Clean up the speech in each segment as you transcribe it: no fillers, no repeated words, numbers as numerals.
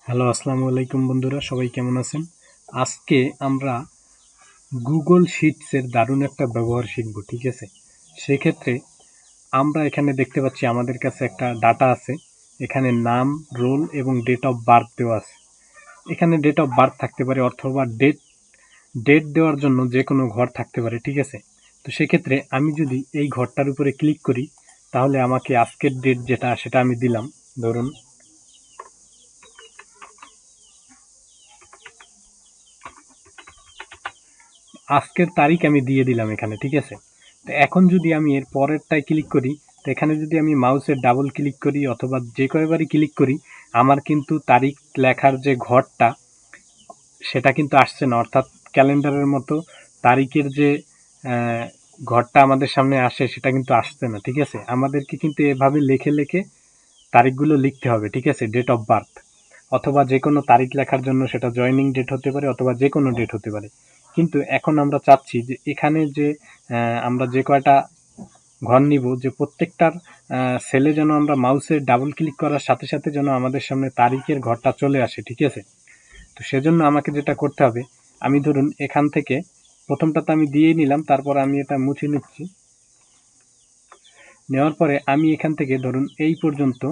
Hello, আসসালামু আলাইকুম বন্ধুরা, সবাই কেমন আছেন? আজকে আমরা গুগল শিটসের দারুণ একটা ব্যবহার শিখব, ঠিক আছে? সেক্ষেত্রে আমরা এখানে দেখতে পাচ্ছি আমাদের কাছে একটা ডাটা আছে। এখানে নাম, রোল এবং ডেট অফ বার্থ দেওয়া আছে। এখানে ডেট অফ বার্থ থাকতে পারে অথবা ডেট ডেট দেওয়ার জন্য যে কোনো ঘর থাকতে পারে, ঠিক আছে? তো সেক্ষেত্রে আমি যদি এই ঘরটার উপরে ক্লিক করি, তাহলে আমাকে আজকের ডেট যেটা সেটা আমি দিলাম। ধরুন আজকের তারিখ আমি দিয়ে দিলাম এখানে, ঠিক আছে? তো এখন যদি আমি এর পরেরটায় ক্লিক করি, তো এখানে যদি আমি মাউসের ডাবল ক্লিক করি অথবা যে কয়বারই ক্লিক করি, আমার কিন্তু তারিখ লেখার যে ঘরটা সেটা কিন্তু আসছে না। অর্থাৎ ক্যালেন্ডারের মতো তারিখের যে ঘরটা আমাদের সামনে আসে সেটা কিন্তু আসছে না, ঠিক আছে? আমাদেরকে কিন্তু এভাবে লিখে লিখে তারিখগুলো লিখতে হবে, ঠিক আছে? ডেট অফ বার্থ অথবা যে কোনো তারিখ লেখার জন্য সেটা জয়েনিং ডেট হতে পারে অথবা যে কোনো ডেট হতে পারে। কিন্তু এখন আমরা চাচ্ছি যে এখানে যে আমরা যে কয়টা ঘর নিব, যে প্রত্যেকটার সেলে যেন আমরা মাউসের ডাবল ক্লিক করার সাথে সাথে যেন আমাদের সামনে তারিখের ঘরটা চলে আসে, ঠিক আছে? তো সেজন্য আমাকে যেটা করতে হবে, আমি ধরুন এখান থেকে প্রথমটা তো আমি দিয়েই নিলাম, তারপর আমি এটা মুছে নিচ্ছি। নেওয়ার পরে আমি এখান থেকে ধরুন এই পর্যন্ত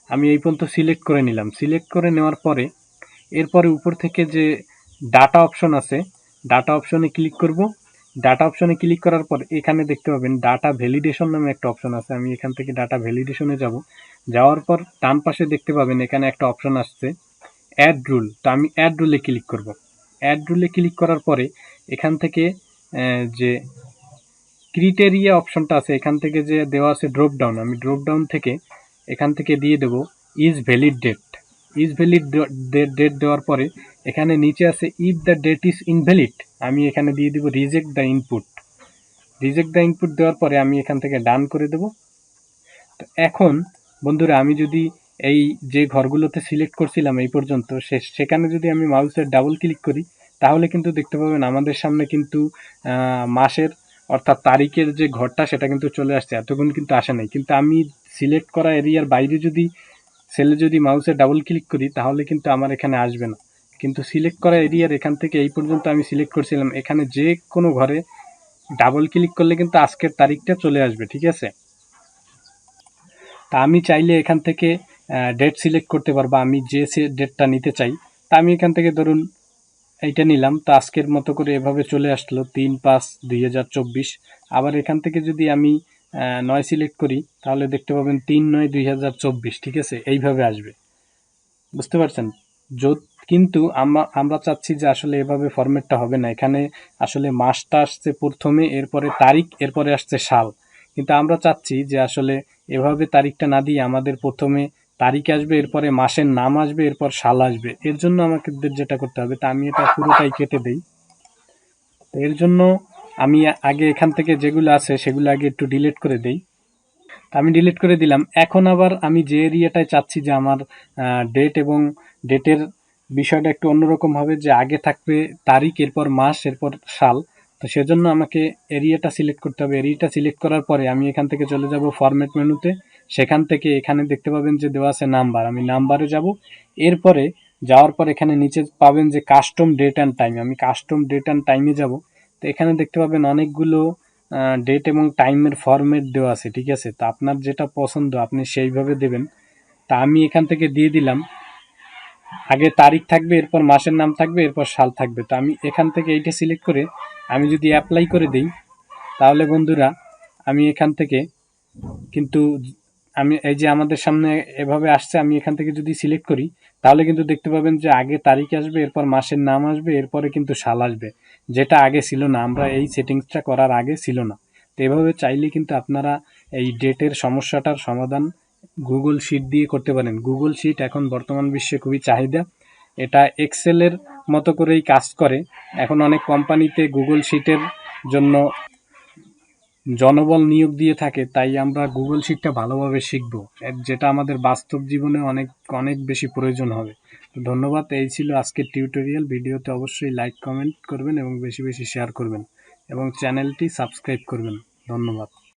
আমি এই পর্যন্ত সিলেক্ট করে নিলাম। সিলেক্ট করে নেওয়ার পরে এরপরে উপর থেকে যে ডাটা অপশন আছে, ডাটা অপশনে ক্লিক করব। ডাটা অপশনে ক্লিক করার পর এখানে দেখতে পাবেন ডাটা ভ্যালিডেশন নামে একটা অপশন আছে। আমি এখান থেকে ডাটা ভ্যালিডেশনে যাব। যাওয়ার পর ডান পাশে দেখতে পাবেন এখানে একটা অপশন আসছে অ্যাড রুল। তো আমি অ্যাড রুলে ক্লিক করব। অ্যাড রুলে ক্লিক করার পরে এখান থেকে যে ক্রিটেরিয়া অপশনটা আছে, এখান থেকে যে দেওয়া আছে ড্রপ ডাউন, আমি ড্রপ ডাউন থেকে এখান থেকে দিয়ে দেব is valid date. Is valid date দেওয়ার পরে এখানে নিচে আছে if the date is invalid, আমি এখানে দিয়ে দেব reject the input. Reject the input দেওয়ার পরে আমি এখান থেকে ডান করে দেব। তো এখন বন্ধুরা আমি যদি এই যে ঘরগুলোতে সিলেক্ট করছিলাম এই পর্যন্ত সেখানে যদি আমি মাউসের ডাবল ক্লিক করি, তাহলে কিন্তু দেখতে পাবেন আমাদের সামনে কিন্তু মাসের অর্থাৎ তারিখের যে ঘরটা সেটা কিন্তু চলে আসছে। এতক্ষণ কিন্তু আসে নাই। কিন্তু আমি সিলেক্ট করা এরিয়ার বাইরে যদি সেলে যদি মাউসে ডাবল ক্লিক করি, তাহলে কিন্তু আমার এখানে আসবে না। কিন্তু সিলেক্ট করা এরিয়ার এখান থেকে এই পর্যন্ত আমি সিলেক্ট করছিলাম, এখানে যে কোনো ঘরে ডাবল ক্লিক করলে কিন্তু আজকের তারিখটা চলে আসবে, ঠিক আছে? তা আমি চাইলে এখান থেকে ডেট সিলেক্ট করতে পারবো, আমি যে ডেটটা নিতে চাই। তা আমি এখান থেকে ধরুন এইটা নিলাম। তো আজকের মতো করে এভাবে চলে আসলো ৩/৫/২০২৪। আবার এখান থেকে যদি আমি ৯ সিলেক্ট করি, তাহলে দেখতে পাবেন ৩/৯/২০২৪, ঠিক আছে? এইভাবে আসবে, বুঝতে পারছেন? কিন্তু আমরা চাচ্ছি যে আসলে এভাবে ফরম্যাটটা হবে না। এখানে আসলে মাসটা আসছে প্রথমে, এরপরে তারিখ, এরপরে আসছে সাল। কিন্তু আমরা চাচ্ছি যে আসলে এভাবে তারিখটা না দিয়ে আমাদের প্রথমে তারিখ আসবে, এরপরে মাসের নাম আসবে, এরপর সাল আসবে। এর জন্য আমাদের যেটা করতে হবে, তা আমি এটা পুরোটাই কেটে দেই। তো এর জন্য আমি আগে এখান থেকে যেগুলো আছে সেগুলো আগে একটু ডিলিট করে দেই। আমি ডিলিট করে দিলাম। এখন আবার আমি যে এরিয়াটায় চাচ্ছি যে আমার ডেট এবং ডেটের বিষয়টা একটু অন্যরকম হবে, যে আগে থাকবে তারিখ, এরপর মাস, এরপর সাল। তো সেজন্য আমাকে এরিয়াটা সিলেক্ট করতে হবে। এরিয়াটা সিলেক্ট করার পরে আমি এখান থেকে চলে যাব ফরম্যাট মেনুতে। সেখান থেকে এখানে দেখতে পাবেন যে দেওয়া আছে নাম্বার, আমি নাম্বারে যাব। এরপরে যাওয়ার পর এখানে নিচে পাবেন যে কাস্টম ডেট অ্যান্ড টাইম, আমি কাস্টম ডেট অ্যান্ড টাইমে যাব। তো এখানে দেখতে পাবেন অনেকগুলো ডেট এবং টাইমের ফরম্যাট দেওয়া আছে, ঠিক আছে? তো আপনার যেটা পছন্দ আপনি সেইভাবে দেবেন। তা আমি এখান থেকে দিয়ে দিলাম আগে তারিখ থাকবে, এরপর মাসের নাম থাকবে, এরপর সাল থাকবে। তো আমি এখান থেকে এইটা সিলেক্ট করে আমি যদি অ্যাপ্লাই করে দিই, তাহলে বন্ধুরা আমি এখান থেকে কিন্তু আমি এই যে আমাদের সামনে এভাবে আসছে, আমি এখান থেকে যদি সিলেক্ট করি, তাহলে কিন্তু দেখতে পাবেন যে আগে তারিখ আসবে, এরপর মাসের নাম আসবে, এরপরে কিন্তু সাল আসবে, যেটা আগে ছিল না। আমরা এই সেটিংসটা করার আগে ছিল না। তো এভাবে চাইলে কিন্তু আপনারা এই ডেটের সমস্যাটার সমাধান গুগল শিট দিয়ে করতে পারেন। গুগল শিট এখন বর্তমান বিশ্বে খুবই চাহিদা। এটা এক্সেলের মতো করেই কাজ করে। এখন অনেক কোম্পানিতে গুগল শিটের জন্য জনবল নিয়োগ দিয়ে থাকে, তাই আমরা গুগল শিটটা ভালোভাবে শিখব, যেটা আমাদের বাস্তব জীবনে অনেক অনেক বেশি প্রয়োজন হবে। তো ধন্যবাদ। এই ছিল আজকের টিউটোরিয়াল। ভিডিওতে অবশ্যই লাইক কমেন্ট করবেন এবং বেশি বেশি শেয়ার করবেন এবং চ্যানেলটি সাবস্ক্রাইব করবেন। ধন্যবাদ।